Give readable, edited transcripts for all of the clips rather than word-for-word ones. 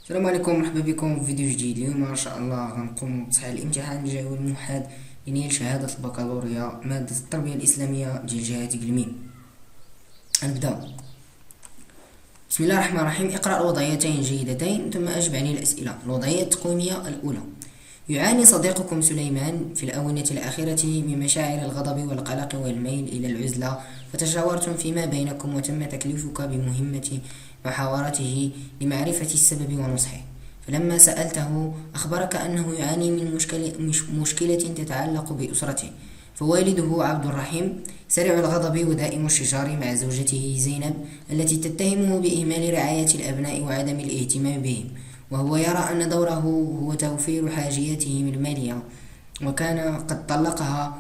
السلام عليكم، مرحبا بكم في فيديو جديد. اليوم ان شاء الله غنقوم بتصحيح الامتحان الجوي الموحد لنيل شهادة البكالوريا مادة التربية الإسلامية ديال جهة قلميم. نبداو. بسم الله الرحمن الرحيم. اقرأ الوضعيتين جيدتين ثم أجب عن الأسئلة. الوضعية التقويمية الأولى: يعاني صديقكم سليمان في الآونة الأخيرة من مشاعر الغضب والقلق والميل إلى العزلة، فتشاورتم فيما بينكم وتم تكليفك بمهمة محاورته لمعرفة السبب ونصحه. فلما سألته أخبرك أنه يعاني من مشكلة تتعلق بأسرته، فوالده عبد الرحيم سريع الغضب ودائم الشجار مع زوجته زينب التي تتهمه بإهمال رعاية الأبناء وعدم الاهتمام بهم، وهو يرى أن دوره هو توفير حاجياتهم المالية، وكان قد طلقها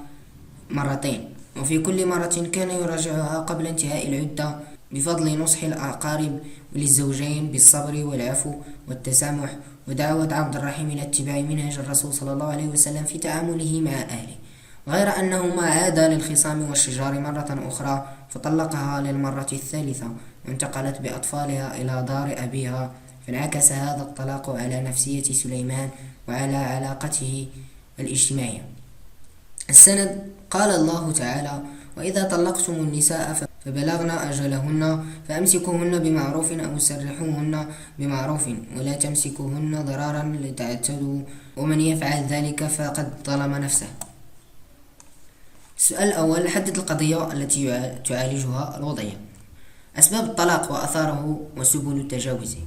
مرتين، وفي كل مرة كان يراجعها قبل انتهاء العدة بفضل نصح الأقارب للزوجين بالصبر والعفو والتسامح، ودعوة عبد الرحيم إلى اتباع منهج الرسول صلى الله عليه وسلم في تعامله مع أهله، غير أنهما عادا للخصام والشجار مرة أخرى فطلقها للمرة الثالثة وانتقلت بأطفالها إلى دار أبيها، فانعكس هذا الطلاق على نفسية سليمان وعلى علاقته الاجتماعية. السند: قال الله تعالى: وإذا طلقتم النساء فبلغن أجلهن فأمسكوهن بمعروف أو سرحوهن بمعروف ولا تمسكوهن ضرارا لتعتدوا ومن يفعل ذلك فقد ظلم نفسه. السؤال الأول: حدد القضية التي تعالجها الوضعية. أسباب الطلاق وأثاره وسبل تجاوزه.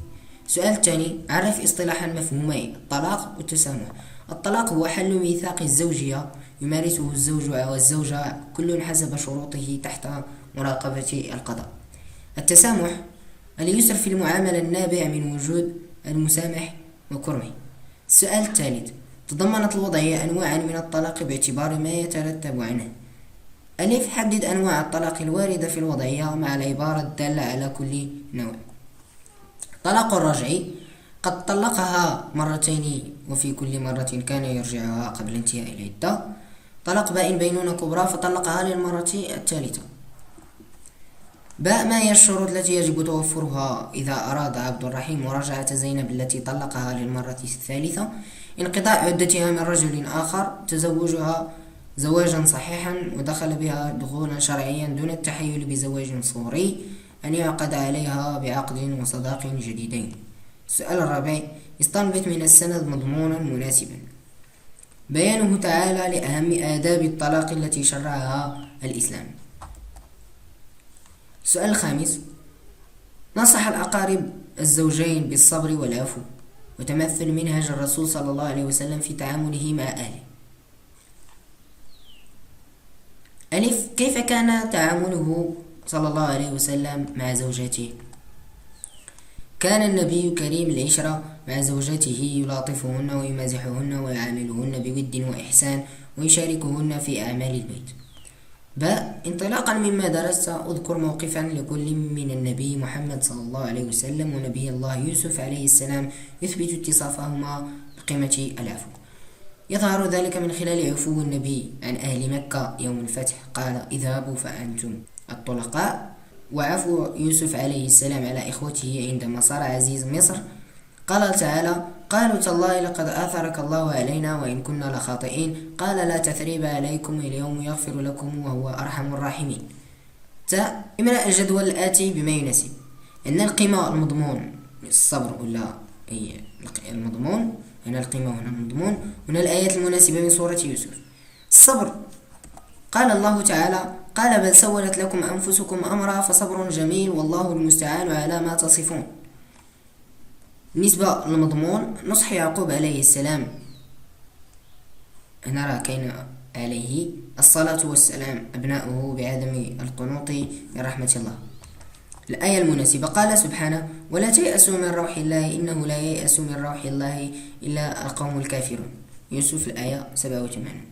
السؤال الثاني: عرف اصطلاحا مفهومي الطلاق والتسامح. الطلاق هو حل ميثاق الزوجية يمارسه الزوج والزوجة كل حسب شروطه تحت مراقبة القضاء. التسامح: اليسر في المعاملة النابع من وجود المسامح وكرمه. السؤال الثالث: تضمنت الوضعية أنواعا من الطلاق باعتبار ما يترتب عنه. ألف: حدد أنواع الطلاق الواردة في الوضعية مع العبارة الدالة على كل نوع. طلاق الرجعي: قد طلقها مرتين وفي كل مرة كان يرجعها قبل انتهاء العدة. طلاق بائن بينونة كبرى فطلقها للمرة الثالثة. باء: ما هي الشروط التي يجب توفرها إذا أراد عبد الرحيم مراجعة زينب التي طلقها للمرة الثالثة؟ انقضاء عدتها من رجل آخر، تزوجها زواجا صحيحا ودخل بها دخولا شرعيا دون التحيل بزواج صوري، أن يعقد عليها بعقد وصداق جديدين. السؤال الرابع: استنبط من السند مضمونا مناسبا. بيانه تعالى لأهم آداب الطلاق التي شرعها الإسلام. السؤال الخامس: نصح الأقارب الزوجين بالصبر والعفو وتمثل منهج الرسول صلى الله عليه وسلم في تعامله مع أهله. ألف: كيف كان تعامله صلى الله عليه وسلم مع زوجاته؟ كان النبي كريم العشرة مع زوجته، يلاطفهن ويمازحهن ويعاملهن بود وإحسان ويشاركهن في أعمال البيت. باء: انطلاقا مما درست اذكر موقفا لكل من النبي محمد صلى الله عليه وسلم ونبي الله يوسف عليه السلام يثبت اتصافهما بقيمة العفو. يظهر ذلك من خلال عفو النبي عن أهل مكة يوم الفتح، قال: اذهبوا فأنتم الطلقاء. وعفو يوسف عليه السلام على إخوته عندما صار عزيز مصر، قال تعالى: قالوا تالله لقد آثرك الله علينا وإن كنا لخاطئين، قال: لا تثريب عليكم اليوم يغفر لكم وهو أرحم الراحمين. تاء: املأ الجدول الآتي بما يناسب. إن القيمة المضمون الصبر ولا هي المضمون، هنا القيمة وهنا المضمون، هنا الآيات المناسبة من سورة يوسف. الصبر: قال الله تعالى: قال بل سولت لكم أنفسكم أمرا فصبر جميل والله المستعان على ما تصفون. بالنسبة للمضمون، نصح يعقوب عليه السلام، نرى كاين عليه الصلاة والسلام أبناؤه بعدم القنوط من رحمة الله. الآية المناسبة: قال سبحانه: ولا تيأسوا من روح الله إنه لا ييأس من روح الله إلا القوم الكافرون. يوسف الآية 87.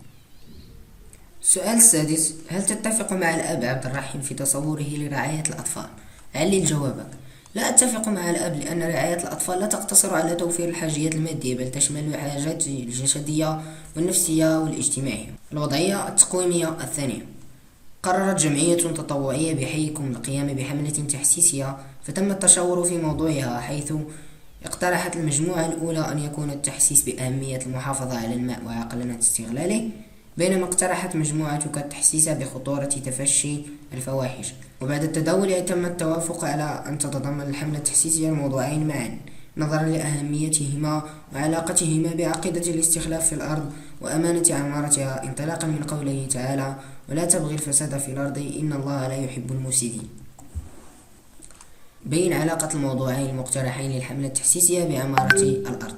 السؤال السادس: هل تتفق مع الأب عبد الرحيم في تصوره لرعاية الأطفال؟ علل جوابك. لا أتفق مع الأب، لأن رعاية الأطفال لا تقتصر على توفير الحاجيات المادية، بل تشمل الحاجات الجسدية والنفسية والاجتماعية. الوضعية التقويمية الثانية: قررت جمعية تطوعية بحيكم القيام بحملة تحسيسية، فتم التشاور في موضوعها، حيث اقترحت المجموعة الأولى أن يكون التحسيس بأهمية المحافظة على الماء وعقلنة استغلاله، بينما اقترحت مجموعتك التحسيس بخطورة تفشي الفواحش. وبعد التداول تم التوافق على أن تتضمن الحملة التحسيسية الموضوعين معا نظرا لأهميتهما وعلاقتهما بعقيدة الاستخلاف في الأرض وأمانة عمارتها، انطلاقا من قوله تعالى: ولا تبغي الفساد في الأرض إن الله لا يحب المفسدين. بين علاقة الموضوعين المقترحين للحملة التحسيسية بعمارة الأرض.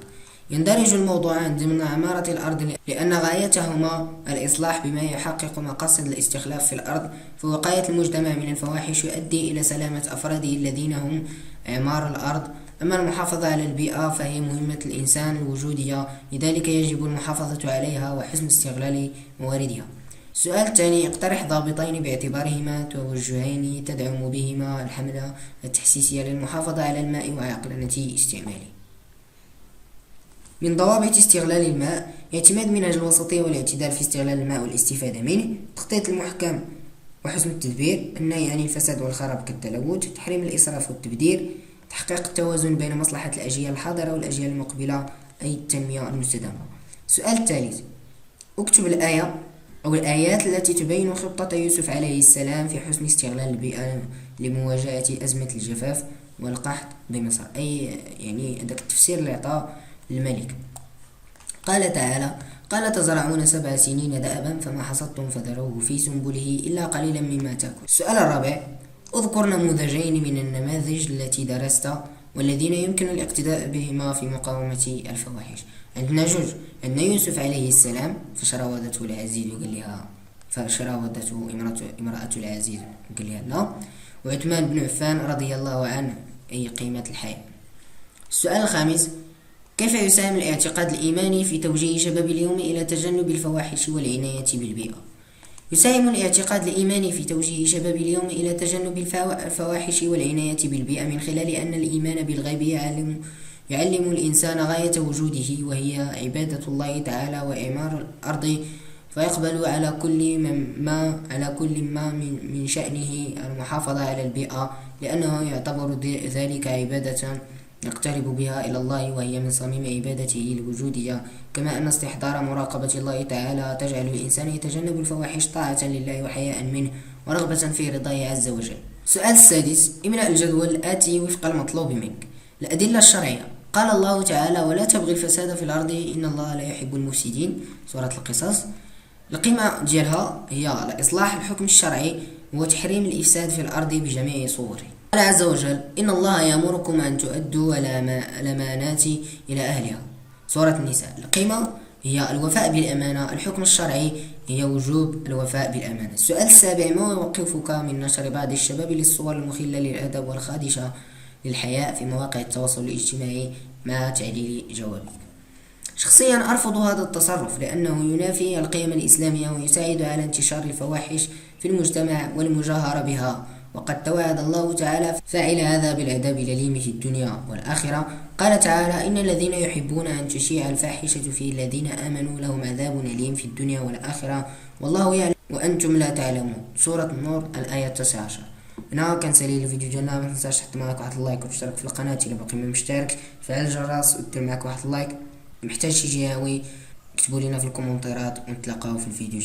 يندرج الموضوعان ضمن عمارة الأرض لأن غايتهما الإصلاح بما يحقق مقاصد الاستخلاف في الأرض، فوقاية المجتمع من الفواحش يؤدي إلى سلامة أفراده الذين هم إعمار الأرض. أما المحافظة على البيئة فهي مهمة الإنسان الوجودية، لذلك يجب المحافظة عليها وحسن استغلال مواردها. السؤال الثاني: اقترح ضابطين باعتبارهما توجهين تدعم بهما الحملة التحسيسية للمحافظة على الماء وعقلنة استعماله. من ضوابط استغلال الماء: اعتماد منهج الوسطية والاعتدال في استغلال الماء والاستفادة منه، التخطيط المحكم وحسن التدبير، النهي عن الفساد والخراب كالتلوث، تحريم الإسراف والتبذير، تحقيق التوازن بين مصلحة الأجيال الحاضرة والأجيال المقبلة أي التنمية المستدامة. السؤال الثالث: اكتب الآية أو الآيات التي تبين خطة يوسف عليه السلام في حسن استغلال البيئة لمواجهة أزمة الجفاف والقحط بمصر، أي يعني هذاك التفسير اللي عطاه الملك. قال تعالى: قال تزرعون 7 سنين دأبا فما حصدتم فذروه في سنبله إلا قليلا مما تأكل. السؤال الرابع: اذكر نموذجين من النماذج التي درست والذين يمكن الاقتداء بهما في مقاومة الفواحش. عندنا جوج: عندنا يوسف عليه السلام فشراودته العزيز وقال لها فشراودته امرأة العزيز قال لها لا، وعثمان بن عفان رضي الله عنه أي قيمة الحياة. السؤال الخامس: كيف يساهم الاعتقاد الإيماني في توجيه شباب اليوم إلى تجنب الفواحش والعناية بالبيئة؟ يساهم الاعتقاد الإيماني في توجيه شباب اليوم إلى تجنب الفواحش والعناية بالبيئة من خلال أن الإيمان بالغيب يعلم الإنسان غاية وجوده وهي عبادة الله تعالى وإعمار الأرض، فيقبل على كل ما من شأنه المحافظة على البيئة، لأنه يعتبر ذلك عبادة يقترب بها إلى الله وهي من صميم عبادته الوجودية، كما أن استحضار مراقبة الله تعالى تجعل الإنسان يتجنب الفواحش طاعة لله وحياء منه ورغبة في رضاه عز وجل. السؤال السادس: املأ الجدول الآتي وفق المطلوب منك. الأدلة الشرعية: قال الله تعالى: ولا تبغي الفساد في الأرض إن الله لا يحب المفسدين، سورة القصص. القيمة ديالها هي إصلاح الحكم الشرعي وتحريم الإفساد في الأرض بجميع صوره. قال عز وجل: إن الله يأمركم أن تؤدوا الأمانات إلى أهلها، سورة النساء. القيمة هي الوفاء بالأمانة، الحكم الشرعي هي وجوب الوفاء بالأمانة. السؤال السابع: ما يوقفك من نشر بعض الشباب للصور المخلة للأدب والخادشة للحياء في مواقع التواصل الاجتماعي مع تعليل جوابك؟ شخصيا أرفض هذا التصرف لأنه ينافي القيم الإسلامية ويساعد على انتشار الفواحش في المجتمع والمجاهرة بها، وقد توعد الله تعالى فاعل هذا بالعذاب الأليم في الدنيا والآخرة. قال تعالى: إن الذين يحبون أن تشيع الفاحشة في الذين آمنوا لهم عذاب أليم في الدنيا والآخرة والله يعلم وأنتم لا تعلمون، سورة النور الآية 19. هنا كنسالي الفيديو ديالنا، ما تنساش تحط معاك واحد اللايك وتشترك في القناة إلا باقي ما مشترك، فعل الجرس ودير معاك واحد اللايك. محتاج شي جهوي اكتبوا لنا في الكومنتات ونتلاقاو في الفيديو.